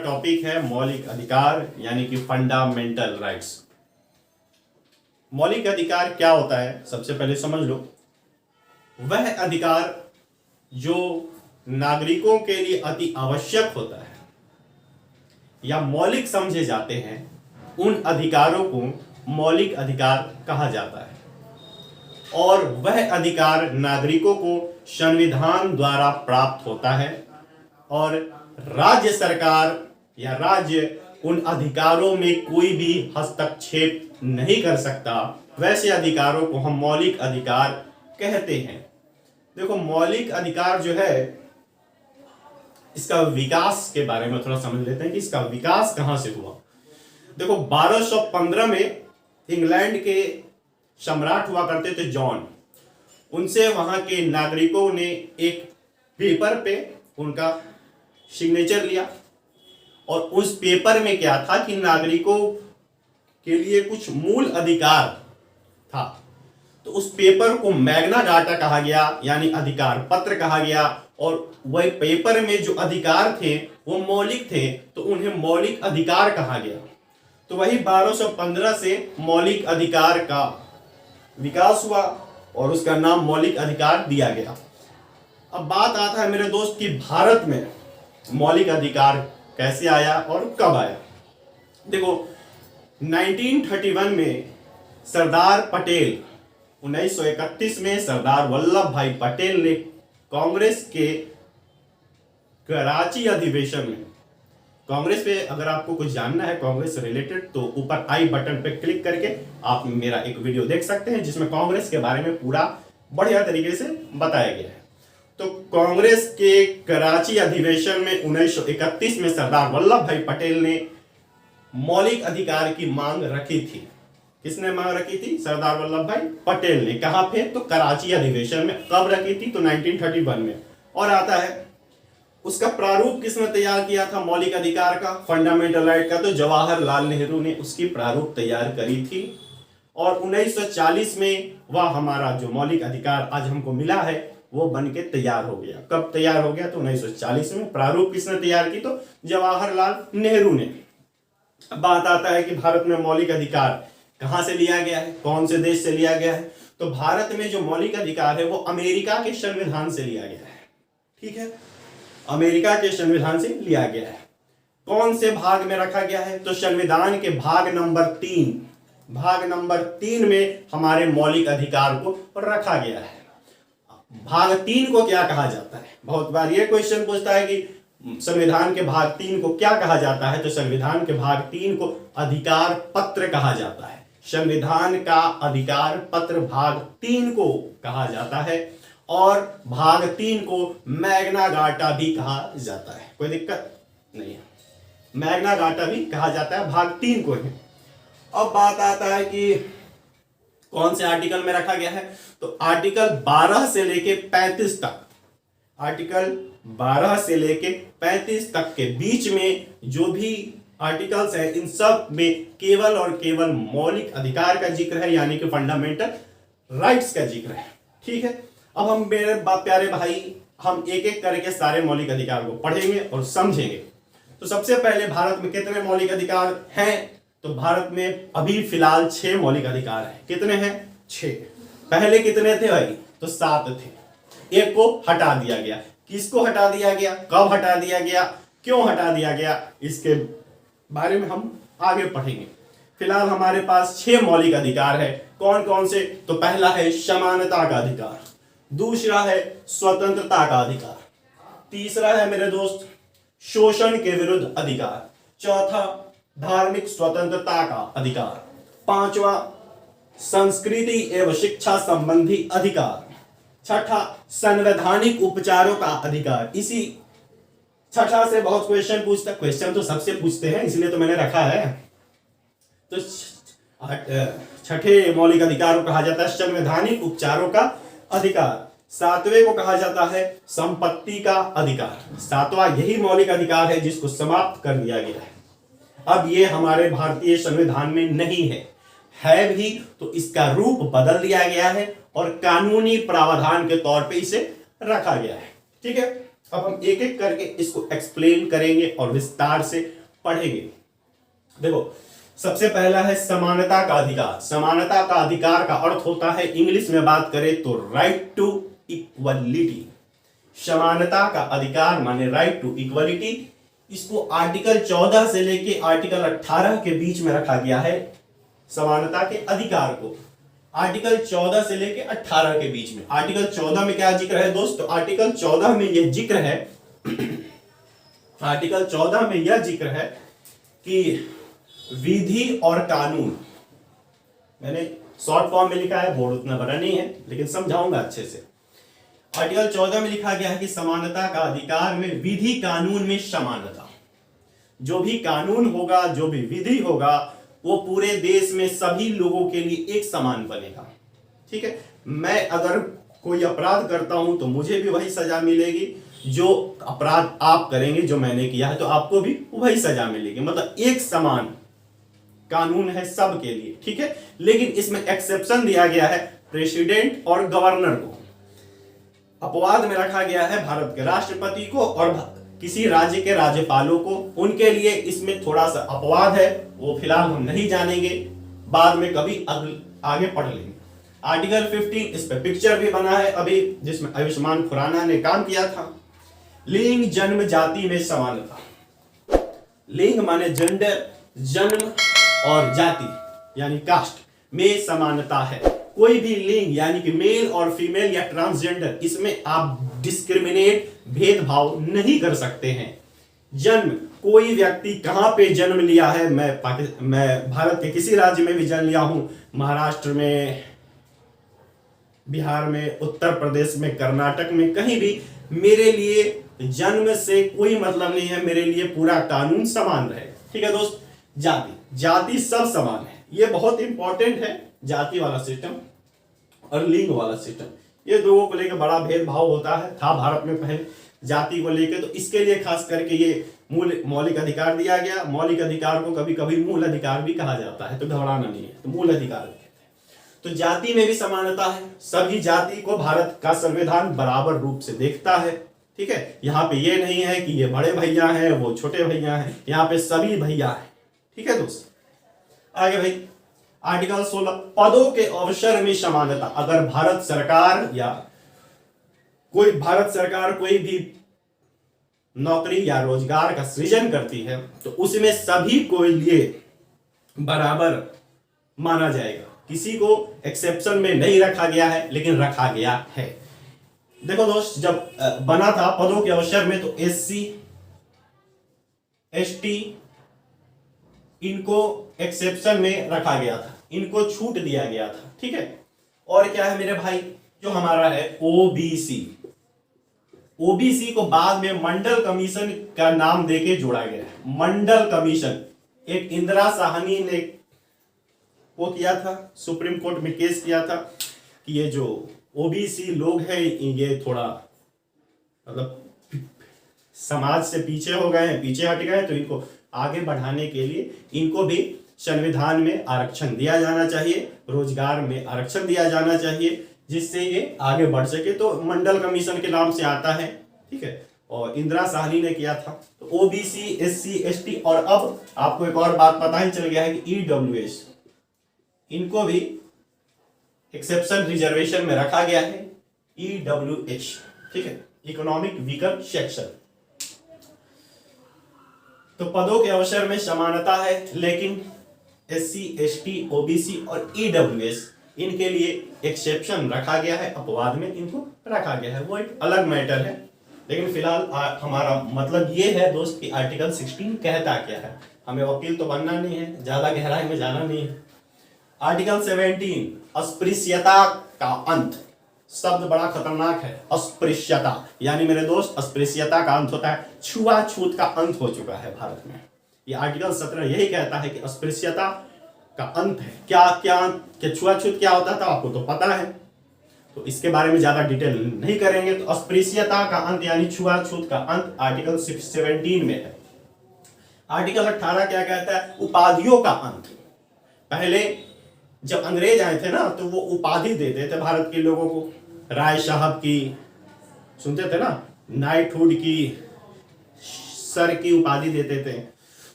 Topic है मौलिक अधिकार यानी कि फंडामेंटल राइट्स। मौलिक अधिकार क्या होता है सबसे पहले समझ लो। वह अधिकार जो नागरिकों के लिए अति आवश्यक होता है या मौलिक समझे जाते हैं, उन अधिकारों को मौलिक अधिकार कहा जाता है। और वह अधिकार नागरिकों को संविधान द्वारा प्राप्त होता है और राज्य सरकार या राज्य उन अधिकारों में कोई भी हस्तक्षेप नहीं कर सकता। वैसे अधिकारों को हम मौलिक अधिकार कहते हैं। देखो, मौलिक अधिकार जो है, इसका विकास के बारे में थोड़ा समझ लेते हैं कि इसका विकास कहां से हुआ। देखो, 1215 में इंग्लैंड के सम्राट हुआ करते थे जॉन। उनसे वहां के नागरिकों ने एक पेपर पे उनका सिग्नेचर लिया और उस पेपर में क्या था कि नागरिकों के लिए कुछ मूल अधिकार था। तो उस पेपर को मैग्ना डाटा कहा गया, यानी अधिकार पत्र कहा गया। और वह पेपर में जो अधिकार थे वो मौलिक थे, तो उन्हें मौलिक अधिकार कहा गया। तो वही 1215 से मौलिक अधिकार का विकास हुआ और उसका नाम मौलिक अधिकार दिया गया। अब बात आता है मेरे दोस्त कि भारत में मौलिक अधिकार कैसे आया और कब आया। देखो, 1931 में सरदार पटेल, 1931 में सरदार वल्लभ भाई पटेल ने कांग्रेस के कराची अधिवेशन में, कांग्रेस पे अगर आपको कुछ जानना है कांग्रेस से रिलेटेड, तो ऊपर आई बटन पे क्लिक करके आप मेरा एक वीडियो देख सकते हैं जिसमें कांग्रेस के बारे में पूरा बढ़िया तरीके से बताया गया है। तो कांग्रेस के कराची अधिवेशन में 1931 में सरदार वल्लभ भाई पटेल ने मौलिक अधिकार की मांग रखी थी। किसने मांग रखी थी? सरदार वल्लभ भाई पटेल ने। कहां पे? तो कराची अधिवेशन में। कब रखी थी? तो 1931 में। और आता है उसका प्रारूप किसने तैयार किया था मौलिक अधिकार का, फंडामेंटल राइट का? तो जवाहरलाल नेहरू ने उसकी प्रारूप तैयार करी थी। और 1940 में वह हमारा जो मौलिक अधिकार आज हमको मिला है वो बनके तैयार हो गया। कब तैयार हो गया? तो 1940 में। प्रारूप किसने तैयार की? तो जवाहरलाल नेहरू ने। अब बात आता है कि भारत में मौलिक अधिकार कहां से लिया गया है, कौन से देश से लिया गया है। तो भारत में जो मौलिक अधिकार है वो अमेरिका के संविधान से लिया गया है। ठीक है, अमेरिका के संविधान से लिया गया है। कौन से भाग में रखा गया है? तो संविधान के भाग नंबर 3 में हमारे मौलिक अधिकार को रखा गया है। भाग 3 को क्या कहा जाता है? बहुत बार ये क्वेश्चन पूछता है कि संविधान के भाग 3 को क्या कहा जाता है। तो संविधान के भाग 3 को अधिकार पत्र कहा जाता है। संविधान का अधिकार पत्र भाग 3 को कहा जाता है और भाग 3 को मैग्ना कार्टा भी कहा जाता है। कोई दिक्कत नहीं है, मैग्ना कार्टा भी कहा जाता है भाग 3 को है। अब बात आता है कि कौन से आर्टिकल में रखा गया है। तो आर्टिकल 12 से लेके 35 तक, आर्टिकल 12 से लेके 35 तक के बीच में जो भी आर्टिकल्स है, इन सब में केवल और केवल मौलिक अधिकार का जिक्र है, यानी कि फंडामेंटल राइट्स का जिक्र है। ठीक है, अब हम मेरे प्यारे भाई, हम एक एक करके सारे मौलिक अधिकार को पढ़ेंगे और समझेंगे। तो सबसे पहले भारत में कितने मौलिक अधिकार हैं? तो भारत में अभी फिलहाल 6 मौलिक अधिकार हैं। कितने हैं? 6। पहले कितने थे भाई? तो 7 थे। एक को हटा दिया गया। किसको हटा दिया गया, कब हटा दिया गया, क्यों हटा दिया गया, इसके बारे में हम आगे पढ़ेंगे। फिलहाल हमारे पास 6 मौलिक अधिकार है। कौन कौन से? तो पहला है समानता का अधिकार, दूसरा है स्वतंत्रता का अधिकार, तीसरा है मेरे दोस्त शोषण के विरुद्ध अधिकार, चौथा धार्मिक स्वतंत्रता का अधिकार, पांचवा संस्कृति एवं शिक्षा संबंधी अधिकार, छठा संवैधानिक उपचारों का अधिकार। इसी छठा से बहुत क्वेश्चन तो सबसे पूछते हैं, इसलिए तो मैंने रखा है। तो छठे मौलिक अधिकार को कहा जाता है संवैधानिक उपचारों का अधिकार। 7वें को कहा जाता है संपत्ति का अधिकार। 7वां यही मौलिक अधिकार है जिसको समाप्त कर दिया गया है। अब ये हमारे भारतीय संविधान में नहीं है भी तो इसका रूप बदल दिया गया है और कानूनी प्रावधान के तौर पे इसे रखा गया है। ठीक है, अब हम एक एक करके इसको एक्सप्लेन करेंगे और विस्तार से पढ़ेंगे। देखो, सबसे पहला है समानता का अधिकार। समानता का अधिकार का अर्थ होता है, इंग्लिश में बात करें तो राइट टू इक्वलिटी। समानता का अधिकार माने राइट टू इक्वलिटी। इसको आर्टिकल 14 से लेके आर्टिकल 18 के बीच में रखा गया है। समानता के अधिकार को आर्टिकल 14 से लेके 18 के बीच में। आर्टिकल 14 में क्या जिक्र है दोस्तों? आर्टिकल 14 में यह जिक्र है आर्टिकल 14 में यह जिक्र है कि विधि और कानून, मैंने शॉर्ट फॉर्म में लिखा है, बोर्ड उतना बड़ा नहीं है लेकिन समझाऊंगा अच्छे से। आर्टिकल 14 में लिखा गया है कि समानता का अधिकार में विधि कानून में समानता। जो भी कानून होगा, जो भी विधि होगा, वो पूरे देश में सभी लोगों के लिए एक समान बनेगा। ठीक है, मैं अगर कोई अपराध करता हूं तो मुझे भी वही सजा मिलेगी, जो अपराध आप करेंगे, जो मैंने किया है तो आपको भी वही सजा मिलेगी। मतलब एक समान कानून है सबके लिए। ठीक है, लेकिन इसमें एक्सेप्शन दिया गया है प्रेसिडेंट और गवर्नर को। अपवाद में रखा गया है भारत के राष्ट्रपति को और किसी राज्य के राज्यपालों को। उनके लिए इसमें थोड़ा सा अपवाद है, वो फिलहाल हम नहीं जानेंगे, बाद में कभी आगे पढ़ लेंगे। आर्टिकल 15, इस पे पिक्चर भी बना है अभी, जिसमें आयुष्मान खुराना ने काम किया था। लिंग, जन्म, जाति में समानता। लिंग माने जेंडर, जन्म और जाति यानी कास्ट में समानता है। कोई भी लिंग यानी कि मेल और फीमेल या ट्रांसजेंडर, इसमें आप डिस्क्रिमिनेट, भेदभाव नहीं कर सकते हैं। जन्म, कोई व्यक्ति कहां पे जन्म लिया है, मैं भारत के किसी राज्य में भी जन्म लिया हूं, महाराष्ट्र में, बिहार में, उत्तर प्रदेश में, कर्नाटक में, कहीं भी, मेरे लिए जन्म से कोई मतलब नहीं है, मेरे लिए पूरा कानून समान रहे। ठीक है दोस्त। जाति, जाति सब समान है, ये बहुत इंपॉर्टेंट है। जाति वाला सिस्टम और लिंग वाला सिस्टम, ये दोनों को लेकर बड़ा भेदभाव होता है, था भारत में पहले जाति को लेकर, तो इसके लिए खास करके ये मौलिक अधिकार दिया गया। मौलिक अधिकार को कभी कभी मूल अधिकार भी कहा जाता है, तो घबराना नहीं है, तो मूल अधिकार कहते हैं। तो जाति में भी समानता है, सभी जाति को भारत का संविधान बराबर रूप से देखता है। ठीक है, यहाँ पे ये नहीं है कि ये बड़े भैया हैं, वो छोटे भैया हैं, यहाँ पे सभी भैया हैं। ठीक है दोस्त, आगे भाई, आर्टिकल 16, पदों के अवसर में समानता। अगर भारत सरकार कोई भी नौकरी या रोजगार का सृजन करती है तो उसमें सभी को लिए बराबर माना जाएगा। किसी को एक्सेप्शन में नहीं रखा गया है, लेकिन रखा गया है। देखो दोस्त, जब बना था पदों के अवसर में, तो SC ST इनको एक्सेप्शन में रखा गया था, इनको छूट दिया गया था। ठीक है, और क्या है मेरे भाई, जो हमारा है ओबीसी को बाद में मंडल कमीशन का नाम देके जोड़ा गया है। मंडल कमीशन, एक इंदिरा साहनी ने वो किया था, सुप्रीम कोर्ट में केस किया था कि ये जो ओबीसी लोग हैं ये थोड़ा मतलब समाज से पीछे हो गए हैं, पीछे हट गए, तो इनको आगे बढ़ाने के लिए इनको भी संविधान में आरक्षण दिया जाना चाहिए, रोजगार में आरक्षण दिया जाना चाहिए, जिससे ये आगे बढ़ सके। तो मंडल कमीशन के नाम से आता है। ठीक है, और इंदिरा साहनी ने किया था। तो ओबीसी, SC ST, और अब आपको एक और बात पता ही चल गया है कि EWS, इनको भी एक्सेप्शन रिजर्वेशन में रखा गया है। EWH, ठीक है, इकोनॉमिक वीकर सेक्शन। तो पदों के अवसर में समानता है, लेकिन SC ST OBC और EWS इनके लिए एक्सेप्शन रखा गया है, अपवाद में इनको रखा गया है, वो एक अलग मैटर है। लेकिन फिलहाल हमारा मतलब ये है दोस्त कि आर्टिकल 16 कहता क्या है। हमें वकील तो बनना नहीं है, ज्यादा गहराई में जाना नहीं है। आर्टिकल 17, अस्पृश्यता का अंत। शब्द बड़ा खतरनाक है, अस्पृश्यता, यानी मेरे दोस्त अस्पृश्यता का अंत होता है, छुआछूत का अंत हो चुका है भारत में। ये आर्टिकल 17 यही कहता है कि अस्पृश्यता का अंत है। क्या छुआछूत क्या होता था आपको तो पता है, तो इसके बारे में ज्यादा डिटेल नहीं करेंगे। तो अस्पृश्यता का अंत यानी छुआछूत का अंत आर्टिकल 17 में है। आर्टिकल 18 क्या कहता है, उपाधियों का अंत। पहले जब अंग्रेज आए थे ना, तो वो उपाधि देते थे भारत के लोगों को, राय साहब की सुनते थे ना, नाइटहुड की, सर की उपाधि देते थे।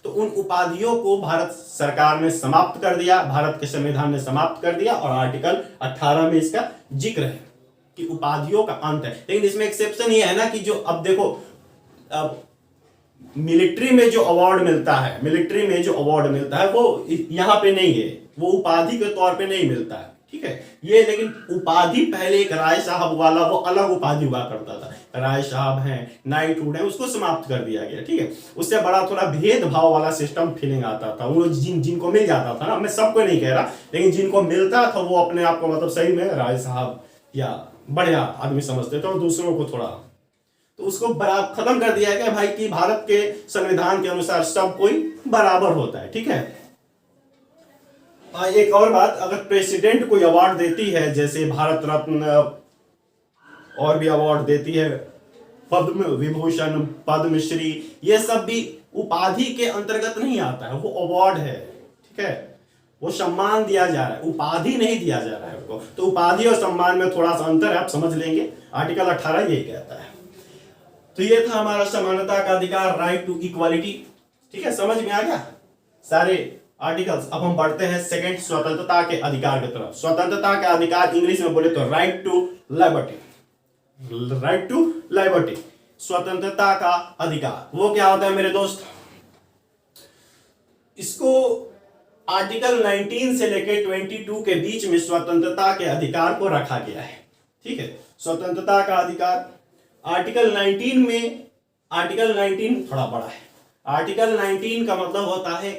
तो उन उपाधियों को भारत सरकार ने समाप्त कर दिया, भारत के संविधान ने समाप्त कर दिया, और आर्टिकल 18 में इसका जिक्र है कि उपाधियों का अंत है। लेकिन इसमें एक्सेप्शन ये है ना कि जो अब देखो, अब मिलिट्री में जो अवार्ड मिलता है, मिलिट्री में जो अवार्ड मिलता है वो यहाँ पे नहीं है, वो उपाधि के तौर पे नहीं मिलता है, ठीक है ये। लेकिन उपाधि पहले एक राय साहब वाला वो अलग उपाधि हुआ करता था, राय साहब हैं, नाइटहुड है, उसको समाप्त कर दिया गया, ठीक है। उससे बड़ा थोड़ा भेदभाव वाला सिस्टम फीलिंग आता था, वो जिनको मिल जाता था ना, मैं सबको नहीं कह रहा, लेकिन जिनको मिलता था वो अपने आप को मतलब सही में राय साहब या बढ़िया आदमी समझते थे, और दूसरों को थोड़ा, तो उसको खत्म कर दिया गया भाई कि भारत के संविधान के अनुसार सब कोई बराबर होता है, ठीक है। एक और बात, अगर प्रेसिडेंट कोई अवार्ड देती है, जैसे भारत रत्न और भी अवार्ड देती है, पद्म विभूषण, पद्मश्री, ये सब भी उपाधि के अंतर्गत नहीं आता है, वो अवार्ड है, ठीक है, वो सम्मान दिया जा रहा है, उपाधि नहीं दिया जा रहा है उनको। तो उपाधि और सम्मान में थोड़ा सा अंतर है, आप समझ लेंगे, आर्टिकल 18 यही कहता है। तो ये था हमारा समानता का अधिकार, राइट टू इक्वालिटी, ठीक है, समझ में आ गया सारे आर्टिकल्स। अब हम बढ़ते हैं सेकंड, स्वतंत्रता के अधिकार की तरफ। स्वतंत्रता का अधिकार इंग्लिश में बोले तो right to liberty, right to liberty, स्वतंत्रता का अधिकार। वो क्या होता है मेरे दोस्त, इसको आर्टिकल 19 से लेकर 22 के बीच में स्वतंत्रता के अधिकार को रखा गया है, ठीक है। स्वतंत्रता का अधिकार आर्टिकल 19 में, आर्टिकल 19 थोड़ा बड़ा है, आर्टिकल 19 का मतलब होता है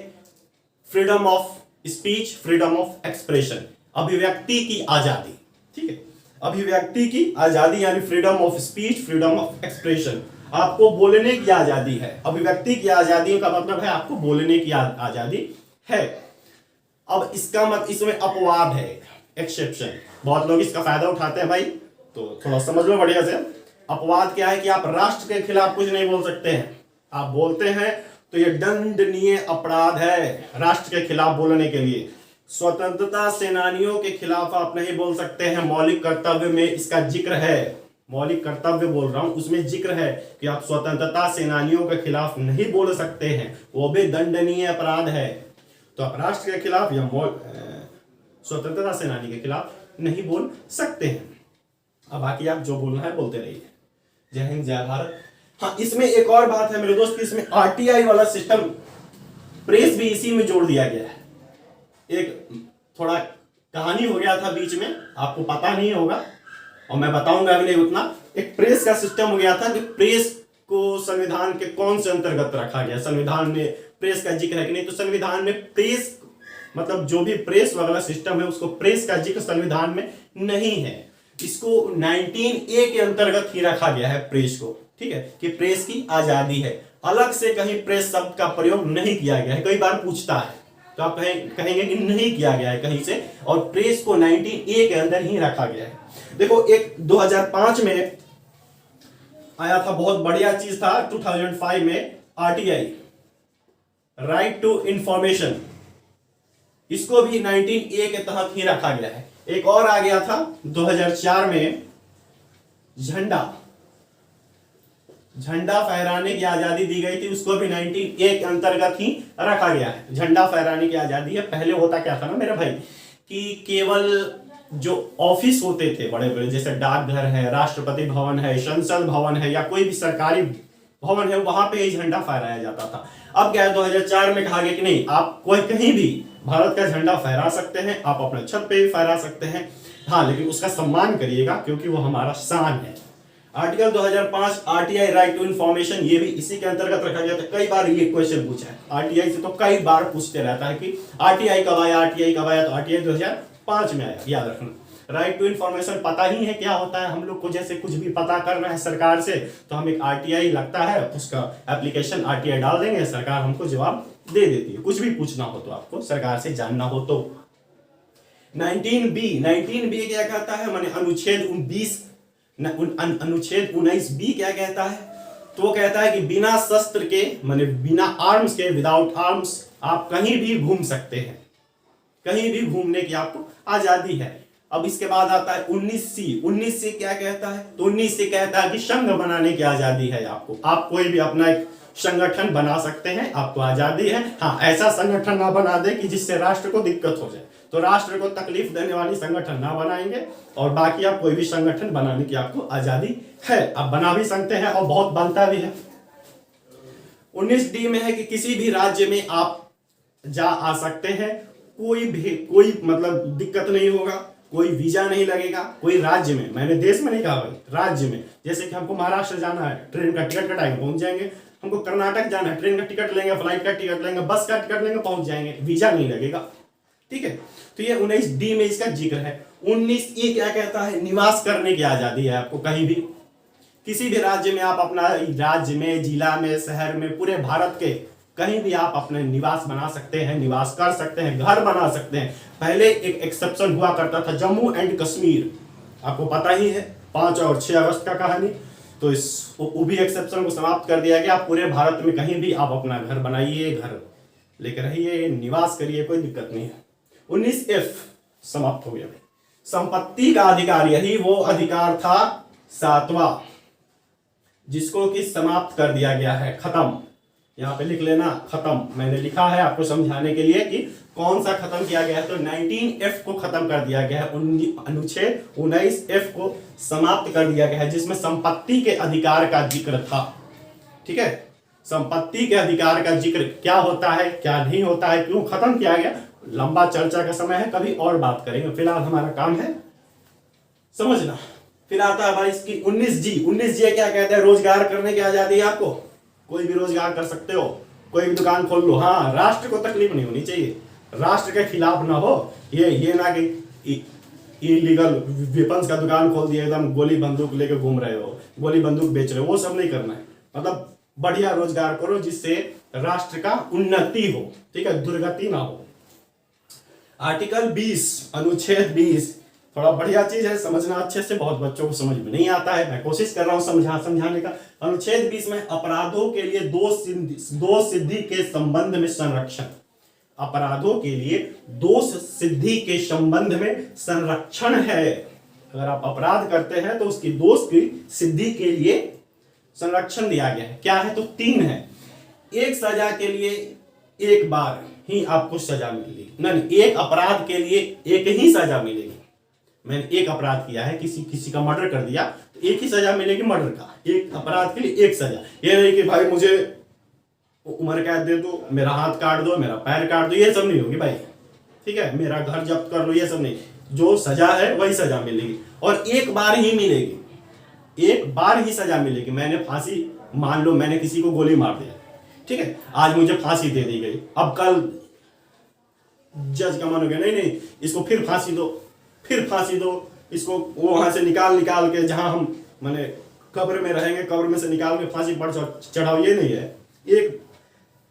freedom of speech, freedom of expression, अभिव्यक्ति की आजादी, ठीक है, अभिव्यक्ति की आजादी यानी freedom of speech, freedom of expression, आपको बोलने की आजादी है। अभिव्यक्ति की आजादी का मतलब है आपको बोलने की आजादी है। अब इसका मतलब, इसमें अपवाद है, एक्सेप्शन, बहुत लोग इसका फायदा उठाते हैं भाई, तो थोड़ा समझ लो बढ़िया से। अपवाद क्या है कि आप राष्ट्र के खिलाफ कुछ नहीं बोल सकते हैं, आप बोलते हैं तो ये दंडनीय अपराध है राष्ट्र के खिलाफ बोलने के लिए। स्वतंत्रता सेनानियों के खिलाफ आप नहीं बोल सकते हैं, मौलिक कर्तव्य में इसका जिक्र है, मौलिक कर्तव्य बोल रहा हूं, उसमें जिक्र है कि आप स्वतंत्रता सेनानियों के खिलाफ नहीं बोल सकते हैं, वो भी दंडनीय अपराध है। तो आप राष्ट्र के खिलाफ या स्वतंत्रता सेनानी के खिलाफ नहीं बोल सकते हैं। अब बाकी आप जो बोलना है बोलते रहिए। जय हिंद, जय भारत। हाँ, इसमें एक और बात है मेरे दोस्त, इसमें आरटीआई वाला सिस्टम, प्रेस भी इसी में जोड़ दिया गया है। एक थोड़ा कहानी हो गया था बीच में, आपको पता नहीं होगा और मैं बताऊंगा भी नहीं उतना। एक प्रेस का सिस्टम हो गया था कि प्रेस को संविधान के कौन से अंतर्गत रखा गया, संविधान में प्रेस का जिक्र है कि नहीं। तो संविधान में प्रेस मतलब जो भी प्रेस वाला सिस्टम है उसको प्रेस का जिक्र संविधान में नहीं है। इसको 19A के अंतर्गत ही रखा गया है प्रेस को, ठीक है, कि प्रेस की आजादी है। अलग से कहीं प्रेस शब्द का प्रयोग नहीं किया गया है। कई बार पूछता है तो आप कहेंगे कि नहीं किया गया है कहीं से, और प्रेस को 19A के अंदर ही रखा गया है। देखो, एक 2005 में आया था, बहुत बढ़िया चीज था, 2005 में आरटीआई, राइट टू इंफॉर्मेशन, इसको भी 19A के तहत ही रखा गया है। एक और आ गया था 2004 में, झंडा फहराने की आजादी दी गई थी, उसको भी 19A के अंतर्गत ही रखा गया है। झंडा फहराने की आजादी है। पहले होता क्या था ना मेरे भाई, कि केवल जो ऑफिस होते थे बड़े बड़े, जैसे डाकघर है, राष्ट्रपति भवन है, संसद भवन है, या कोई भी सरकारी भवन है, वहां पे झंडा फहराया जाता था। अब क्या है, 2004 में कहा गया कि नहीं, आप कोई कहीं भी भारत का झंडा फहरा सकते हैं, आप अपने छत पे भी फहरा सकते हैं, हाँ, लेकिन उसका सम्मान करिएगा क्योंकि वो हमारा शान है। Article 2005 RTI, right to information, ये भी इसी के अंतर्गत रखा गया था। कई बार ये क्वेश्चन पूछा है आरटीआई से, तो कई बार पूछते रहता है कि आरटीआई कब आया, आरटीआई कब आया, तो आरटीआई 2005 में आया, याद रखना। राइट टू इंफॉर्मेशन पता ही है क्या होता है, हम लोग को जैसे कुछ भी पता करना है सरकार से तो हम एक आरटीआई लगता है, उसका एप्लीकेशन आरटीआई डाल देंगे, सरकार हमको जवाब दे देती है। कुछ भी पूछना हो तो आपको सरकार से जानना हो तो। 19B क्या कहता है, माने अनुच्छेद 19B क्या कहता है, तो वो कहता है कि बिना शस्त्र के, माने बिना आर्म्स के, विदाउट आर्म्स आप कहीं भी घूम सकते हैं, कहीं भी घूमने की आपको आजादी है। अब इसके बाद आता है 19C। 19C क्या कहता है? तो 19C कहता है कि संघ बनाने की आजादी है आपको। आप कोई भी अपना एक संगठन बना सकते हैं, आपको आजादी है। हाँ, ऐसा संगठन ना बना दे कि जिससे राष्ट्र को दिक्कत हो जाए, तो राष्ट्र को तकलीफ देने वाली संगठन ना बनाएंगे। और बाकी आप कोई भी संगठन बनाने की आपको आजादी है, आप बना भी सकते हैं और बहुत बनता भी है। 19D में है कि किसी भी राज्य में आप जा आ सकते हैं, कोई मतलब दिक्कत नहीं होगा, कोई वीजा नहीं लगेगा। कोई राज्य में, मैंने देश में नहीं कहा भाई, राज्य में। जैसे कि हमको महाराष्ट्र जाना है, ट्रेन का टिकट कटाएंगे पहुंच जाएंगे। हमको कर्नाटक जाना है, ट्रेन का टिकट लेंगे, फ्लाइट का टिकट लेंगे, बस का टिकट लेंगे, पहुंच जाएंगे, वीजा नहीं लगेगा। ठीक है, तो ये 19D में इसका जिक्र है। 19E क्या कहता है? निवास करने की आजादी है आपको कहीं भी, किसी भी राज्य में आप अपना राज्य में, जिला में, शहर में, पूरे भारत के कहीं भी आप अपने निवास बना सकते हैं, निवास कर सकते हैं, घर बना सकते हैं। पहले एक एक्सेप्शन हुआ करता था, जम्मू एंड कश्मीर, आपको पता ही है 5 और 6 अगस्त का कहानी। तो इस वो भी एक्सेप्शन को समाप्त कर दिया गया। आप पूरे भारत में कहीं भी आप अपना घर बनाइए, घर लेकर रहिए, निवास करिए, कोई दिक्कत नहीं है। 19F समाप्त हो गया। संपत्ति का अधिकार, यही वो अधिकार था 7वां, जिसको कि समाप्त कर दिया गया है, खत्म। यहां पे लिख लेना खत्म, मैंने लिखा है आपको समझाने के लिए कि कौन सा खत्म किया गया है। तो 19F को खत्म कर दिया गया है, अनुच्छेद 19F को समाप्त कर दिया गया है, जिसमें संपत्ति के अधिकार का जिक्र था। ठीक है, संपत्ति के अधिकार का जिक्र क्या होता है, क्या नहीं होता है, क्यों खत्म किया गया, लंबा चर्चा का समय है, कभी और बात करेंगे। फिलहाल हमारा काम है समझना। फिर आता है भाई इसकी 19G। 19G क्या कहता है? रोजगार करने की आजादी है आपको, कोई भी रोजगार कर सकते हो, कोई भी दुकान खोल लो। हाँ, राष्ट्र को तकलीफ नहीं होनी चाहिए, राष्ट्र के खिलाफ ना हो। ये ना कि इलीगल वेपन्स का दुकान खोल दिया, एकदम गोली बंदूक लेके घूम रहे हो, गोली बंदूक बेच रहे हो, वो सब नहीं करना है। मतलब बढ़िया रोजगार करो जिससे राष्ट्र का उन्नति हो, ठीक है, दुर्गति ना हो। आर्टिकल 20, अनुच्छेद 20 थोड़ा बढ़िया चीज है, समझना अच्छे से, बहुत बच्चों को समझ में नहीं आता है, मैं कोशिश कर रहा हूं समझाने का। अनुच्छेद 20 में अपराधों के लिए दोष सिद्धि के संबंध में संरक्षण, अपराधों के लिए दोष सिद्धि के संबंध में संरक्षण है। अगर आप अपराध करते हैं तो उसकी दोष की सिद्धि के लिए संरक्षण दिया गया है। क्या है? तो 3 है। एक सजा के लिए एक बार ही आपको सजा मिलेगी, नहीं, एक अपराध के लिए एक ही सजा मिलेगी। मैंने एक अपराध किया है, किसी का मर्डर कर दिया, तो एक ही सजा मिलेगी मर्डर का, एक अपराध के लिए एक सजा। ये नहीं कि भाई मुझे उम्र कैद दे दो, मेरा हाथ काट दो, मेरा पैर काट दो, ये सब नहीं होगी भाई। ठीक है, मेरा घर जब्त कर लो, ये सब नहीं। जो सजा है वही सजा मिलेगी, और एक बार ही मिलेगी, एक बार ही सजा मिलेगी। मैंने फांसी, मान लो मैंने किसी को गोली मार दिया, ठीक है, आज मुझे फांसी दे दी गई, अब कल जज का मन हो गया, नहीं इसको फिर फांसी दो, फिर फांसी दो, इसको वो वहां से निकाल के जहां हम माने कब्र में रहेंगे, कब्र में से निकाल के फांसी पर चढ़ाओ, ये नहीं है। एक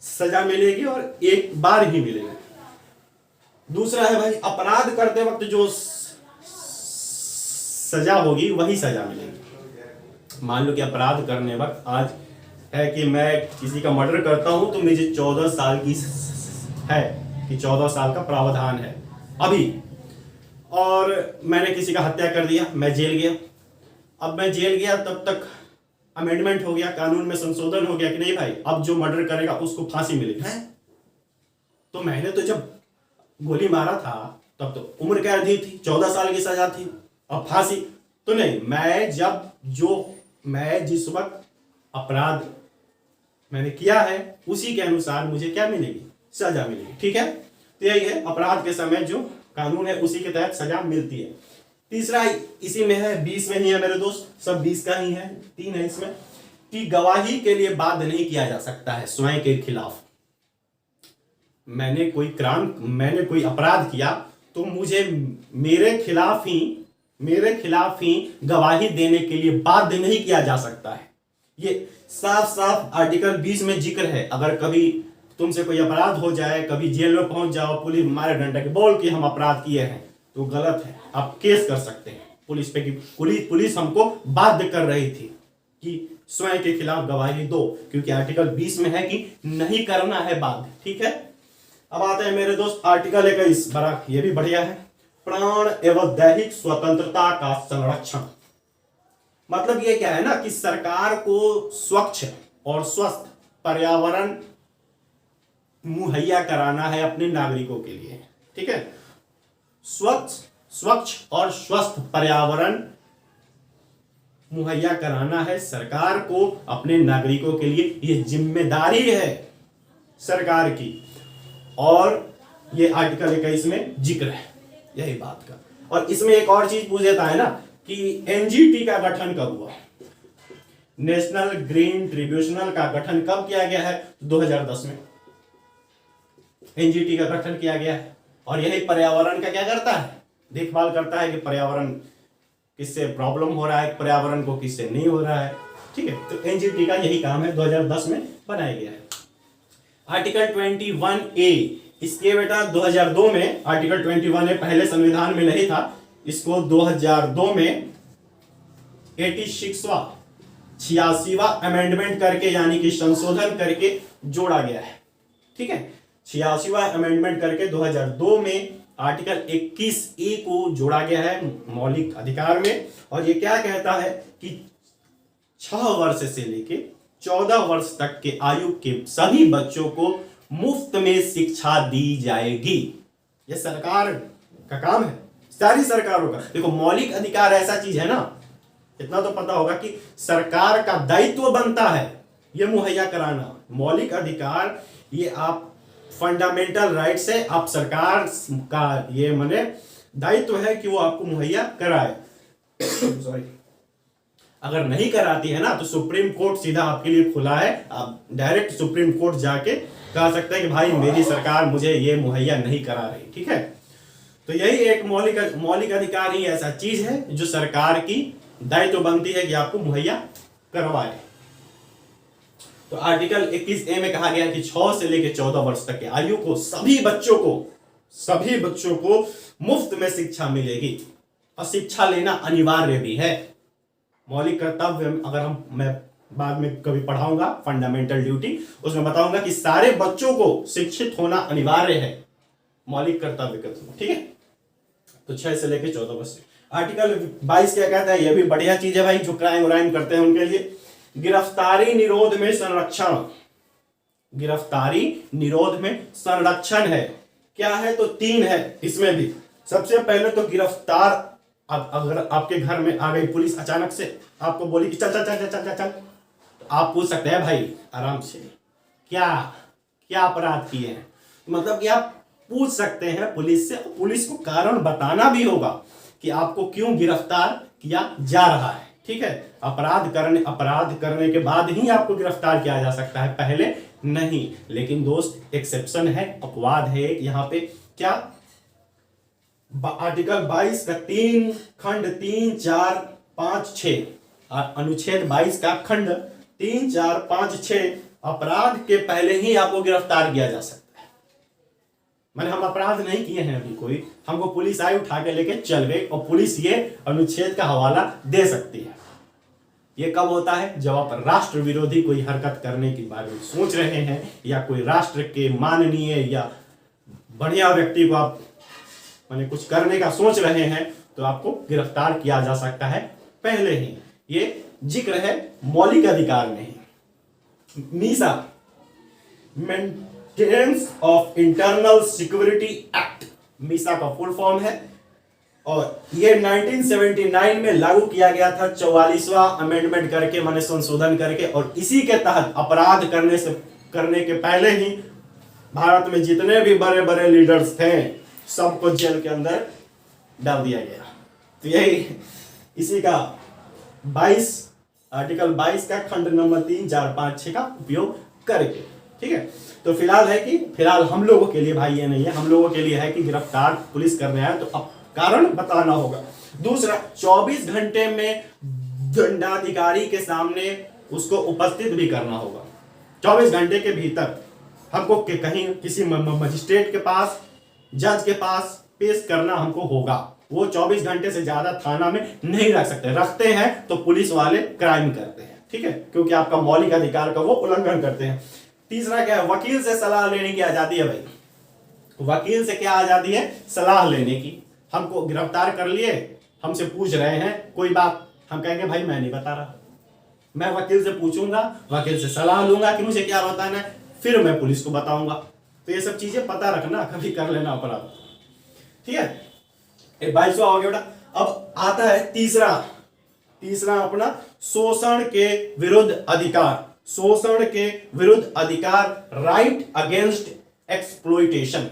सजा मिलेगी और एक बार ही मिलेगी। दूसरा है भाई, अपराध करते वक्त जो सजा होगी वही सजा मिलेगी। मान लो कि अपराध करने वक्त आज है कि मैं किसी का मर्डर करता हूं तो मुझे 14 साल की है कि 14 साल का प्रावधान है अभी, और मैंने किसी का हत्या कर दिया, मैं जेल गया। अब मैं जेल गया तब तक अमेंडमेंट हो गया, कानून में संशोधन हो गया कि नहीं भाई अब जो मर्डर करेगा उसको फांसी मिलेगी। है तो मैंने तो जब गोली मारा था तब तो उम्र कैद ही थी, 14 साल की सजा थी, अब फांसी तो नहीं। मैं जिस वक्त अपराध मैंने किया है उसी के अनुसार मुझे क्या मिलेगी? सजा मिलेगी। ठीक है, तो यही है, अपराध के समय जो कानून है उसी के तहत सजा मिलती है। तीसरा इसी में है, 20 में ही है मेरे दोस्त, सब 20 का ही है, 3 है इसमें, कि गवाही के लिए बाध्य नहीं किया जा सकता है स्वयं के खिलाफ। मैंने कोई अपराध किया तो मुझे मेरे खिलाफ ही गवाही देने के लिए बाध्य नहीं किया जा सकता है। ये साफ साफ आर्टिकल 20 में जिक्र है। अगर कभी तुमसे कोई अपराध हो जाए, कभी जेल में पहुंच जाओ, पुलिस मारे डंडा के बोल कि हम अपराध किए हैं, तो गलत है, आप केस कर सकते हैं पुलिस पे कि पुलिस हमको बाध्य कर रही थी कि स्वयं के खिलाफ गवाही दो, क्योंकि आर्टिकल 20 में है कि नहीं करना है बाध्य। ठीक है, अब आते हैं मेरे दोस्त आर्टिकल 21, बड़ा ये भी बढ़िया है। प्राण एवं दैहिक स्वतंत्रता का संरक्षण। मतलब ये क्या है ना कि सरकार को स्वच्छ और स्वस्थ पर्यावरण मुहैया कराना है अपने नागरिकों के लिए। ठीक है, स्वच्छ और स्वस्थ पर्यावरण मुहैया कराना है सरकार को अपने नागरिकों के लिए, ये जिम्मेदारी है सरकार की। और ये आर्टिकल 21 में जिक्र है यही बात का। और इसमें एक और चीज पूछ देता है ना कि एनजीटी का गठन कब हुआ, नेशनल ग्रीन ट्रिब्यूनल का गठन कब किया गया है? 2010 में एनजीटी का गठन किया गया है। और यही पर्यावरण का क्या करता है, देखभाल करता है कि पर्यावरण किससे प्रॉब्लम हो रहा है, पर्यावरण को किससे नहीं हो रहा है। ठीक है, तो एनजीटी का यही काम है, 2010 में बनाया गया है। आर्टिकल 21A इसके बेटा 2002 में आर्टिकल 21A पहले संविधान में नहीं था, इसको 2002 में 86वां अमेंडमेंट करके यानी कि संशोधन करके जोड़ा गया है। ठीक है, 86वां अमेंडमेंट करके 2002 में आर्टिकल 21A को जोड़ा गया है मौलिक अधिकार में। और ये क्या कहता है कि 6 वर्ष से लेके 14 वर्ष तक के आयु के सभी बच्चों को मुफ्त में शिक्षा दी जाएगी। ये सरकार का काम है, सारी सरकारों का। देखो मौलिक अधिकार ऐसा चीज है ना, इतना तो पता होगा कि सरकार का दायित्व बनता है ये मुहैया कराना। मौलिक अधिकार ये आप फंडामेंटल राइट्स है, आप सरकार का ये माने दायित्व है कि वो आपको मुहैया कराए। सॉरी, अगर नहीं कराती है ना तो सुप्रीम कोर्ट सीधा आपके लिए खुला है, आप डायरेक्ट सुप्रीम कोर्ट जाके कह सकते हैं कि भाई मेरी सरकार मुझे ये मुहैया नहीं करा रही। ठीक है, तो यही एक मौलिक अधिकार ही ऐसा चीज है जो सरकार की दायित्व बनती है कि आपको मुहैया करवाए। तो आर्टिकल 21A में कहा गया कि 6 से लेकर 14 वर्ष तक के आयु को सभी बच्चों को मुफ्त में शिक्षा मिलेगी और शिक्षा लेना अनिवार्य भी है। मौलिक कर्तव्य अगर मैं बाद में कभी पढ़ाऊंगा फंडामेंटल ड्यूटी, उसमें बताऊंगा कि सारे बच्चों को शिक्षित होना अनिवार्य है मौलिक कर्तव्य के रूप में। ठीक है, तो 6 से लेकर 14 वर्ष। आर्टिकल 22 क्या कहता है, यह भी बढ़िया चीज है भाई, जो क्राइम करते हैं उनके लिए गिरफ्तारी निरोध में संरक्षण। गिरफ्तारी निरोध में संरक्षण है, क्या है तो 3 है इसमें भी। सबसे पहले तो गिरफ्तार, अगर आपके घर में आ गई पुलिस अचानक से आपको बोली कि चल चल चल चल चल चल, तो आप पूछ सकते हैं भाई आराम से क्या अपराध किए हैं, मतलब कि आप पूछ सकते हैं पुलिस से। पुलिस को कारण बताना भी होगा कि आपको क्यों गिरफ्तार किया जा रहा है। ठीक है, अपराध करने के बाद ही आपको गिरफ्तार किया जा सकता है, पहले नहीं। लेकिन दोस्त एक्सेप्शन है, अपवाद है यहाँ पे। क्या आर्टिकल 22 का 3 खंड 3, 4, 5, 6 अनुच्छेद 22 का खंड 3, 4, 5, 6 अपराध के पहले ही आपको गिरफ्तार किया जा सकता है। मैंने हम अपराध नहीं किए हैं अभी कोई, हमको पुलिस आई उठा के लेके चल गई और पुलिस ये अनुच्छेद का हवाला दे सकती है। ये कब होता है, जब आप राष्ट्र विरोधी कोई हरकत करने के बारे में सोच रहे हैं या कोई राष्ट्र के माननीय या बढ़िया व्यक्ति को आप माने कुछ करने का सोच रहे हैं, तो आपको गिरफ्तार किया जा सकता है पहले ही। ये जिक्र है मौलिक अधिकार में ही। MISA maintenance of internal security act, MISA का फुल फॉर्म है और ये 1979 में लागू किया गया था, 44वां अमेंडमेंट करके माने संशोधन करके। और इसी के तहत अपराध करने के पहले ही भारत में जितने भी बड़े बड़े लीडर्स थे सबको जेल के अंदर डाल दिया गया। तो यही इसी का आर्टिकल 22 का खंड नंबर 3, 4, 5, 6 का उपयोग करके। ठीक है, तो फिलहाल हम लोगों के लिए भाई ये नहीं है, हम लोगों के लिए है कि गिरफ्तार पुलिस करने आए तो अब कारण बताना होगा। दूसरा, 24 घंटे में दंडाधिकारी के सामने उसको उपस्थित भी करना होगा। 24 घंटे के भीतर हमको कहीं किसी मजिस्ट्रेट के पास, जज के पास पेश करना हमको होगा। वो 24 घंटे से ज्यादा थाना में नहीं रख सकते, रखते हैं तो पुलिस वाले क्राइम करते हैं। ठीक है, क्योंकि आपका मौलिक अधिकार का वो उल्लंघन करते हैं। तीसरा क्या है, वकील से सलाह लेने की आजादी है भाई। वकील से क्या आजादी है, सलाह लेने की। हमको गिरफ्तार कर लिए, हमसे पूछ रहे हैं कोई बात, हम कहेंगे भाई मैं नहीं बता रहा, मैं वकील से पूछूंगा, वकील से सलाह लूंगा कि मुझे क्या बताना है, फिर मैं पुलिस को बताऊंगा। तो ये सब चीजें पता रखना, कभी कर लेना अपराध। ठीक है, 22वां हो गया बेटा। अब आता है तीसरा अपना शोषण के विरुद्ध अधिकार। शोषण के विरुद्ध अधिकार, राइट अगेंस्ट एक्सप्लॉइटेशन।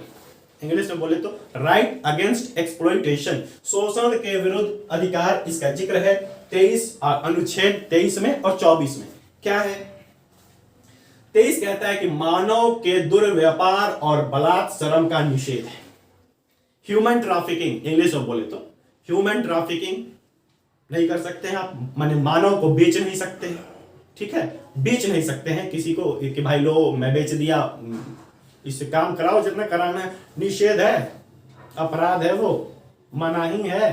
इंग्लिश में बोले तो राइट अगेंस्ट एक्सप्लॉइटेशन, शोषण के विरुद्ध अधिकार, इसका जिक्र है 23 अनुच्छेद 23 में और 24 में। क्या है? 23 कहता है कि मानव के दुर्व्यापार और बलात्सर्म का निषेध है। ह्यूमन ट्रैफिकिंग, इंग्लिश में बोले तो ह्यूमन ट्रैफिकिंग नहीं कर सकते हैं आप, माने मानव को बेच नहीं सकते हैं। ठीक है, बेच नहीं सकते हैं किसी को कि भाई लो मैं बेच दिया, इससे काम कराओ जितना कराना है, निषेध है, अपराध है, वो मनाही है।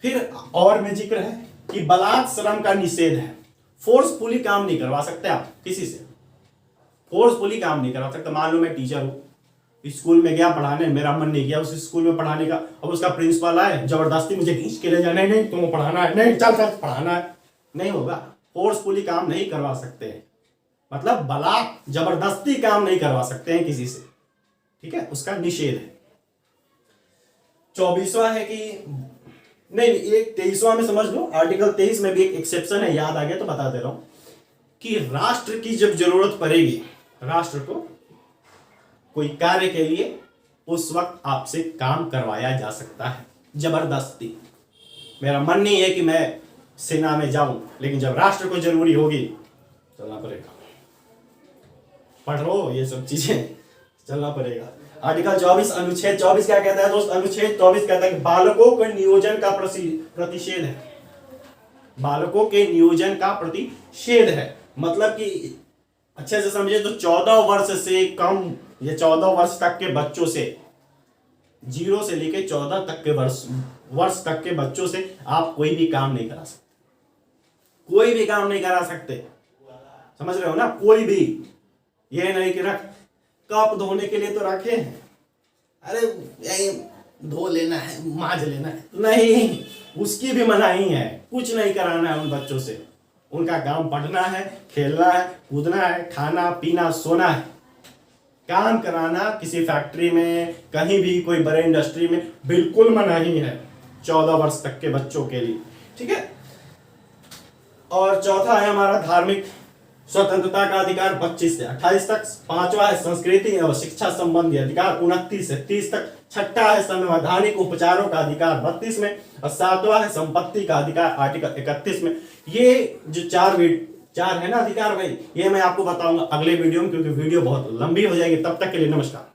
फिर और में जिक्र है कि बलात्सर्म का निषेध है। फोर्सफुली काम नहीं करवा सकते आप किसी से, फोर्सफुली काम नहीं करवा सकते। मान लो मैं टीचर हूं, स्कूल में गया पढ़ाने, मेरा मन नहीं किया उस स्कूल में पढ़ाने का, अब उसका प्रिंसिपल आए जबरदस्ती मुझे खींच के ले जाए, नहीं तुमको पढ़ाना है, नहीं चल पढ़ाना है, नहीं होगा। फोर्सफुली काम नहीं करवा सकते हैं, मतलब जबरदस्ती काम नहीं करवा सकते हैं किसी से। ठीक है, उसका निषेध है। 24वां है कि नहीं, एक 23वां में समझ लो, आर्टिकल 23 में भी एक एक्सेप्शन है, याद आ गया तो बता दे रहा हूं कि राष्ट्र की जब जरूरत पड़ेगी, राष्ट्र को कोई कार्य के लिए, उस वक्त आपसे काम करवाया जा सकता है जबरदस्ती। मेरा मन नहीं है कि मैं सेना में जाऊं, लेकिन जब राष्ट्र को जरूरी होगी चलना पड़ेगा। पढ़ लो ये सब चीजें, चलना पड़ेगा। आर्टिकल 24 अनुच्छेद 24 क्या कहता है दोस्त? अनुच्छेद 24 कहता है कि बालकों के नियोजन का प्रतिषेध है। बालकों के नियोजन का प्रतिषेध है, मतलब कि अच्छे से समझे तो 14 वर्ष से कम या 14 वर्ष तक के बच्चों से, 0 से लेके 14 तक के वर्ष तक के बच्चों से आप कोई भी काम नहीं करा सकते, कोई भी काम नहीं करा सकते। समझ रहे हो ना? कोई भी, ये नहीं कि रख कप धोने के लिए तो रखे हैं, अरे यही धो लेना है, मांज लेना है, नहीं, उसकी भी मनाही है। कुछ नहीं कराना है उन बच्चों से, उनका काम पढ़ना है, खेलना है, कूदना है, खाना पीना सोना है। काम कराना किसी फैक्ट्री में, कहीं भी कोई बड़े इंडस्ट्री में बिल्कुल मनाही है 14 वर्ष तक के बच्चों के लिए। ठीक है, और चौथा है हमारा धार्मिक स्वतंत्रता का अधिकार 25 से 28 तक। 5वां है संस्कृति एवं शिक्षा संबंधी अधिकार 29 से 30 तक। 6ठा है संवैधानिक उपचारों का अधिकार 32 में, और 7वां है संपत्ति का अधिकार आर्टिकल 31 में। ये जो चार है ना अधिकार भाई, ये मैं आपको बताऊंगा अगले वीडियो में, क्योंकि वीडियो बहुत लंबी हो जाएगी। तब तक के लिए नमस्कार।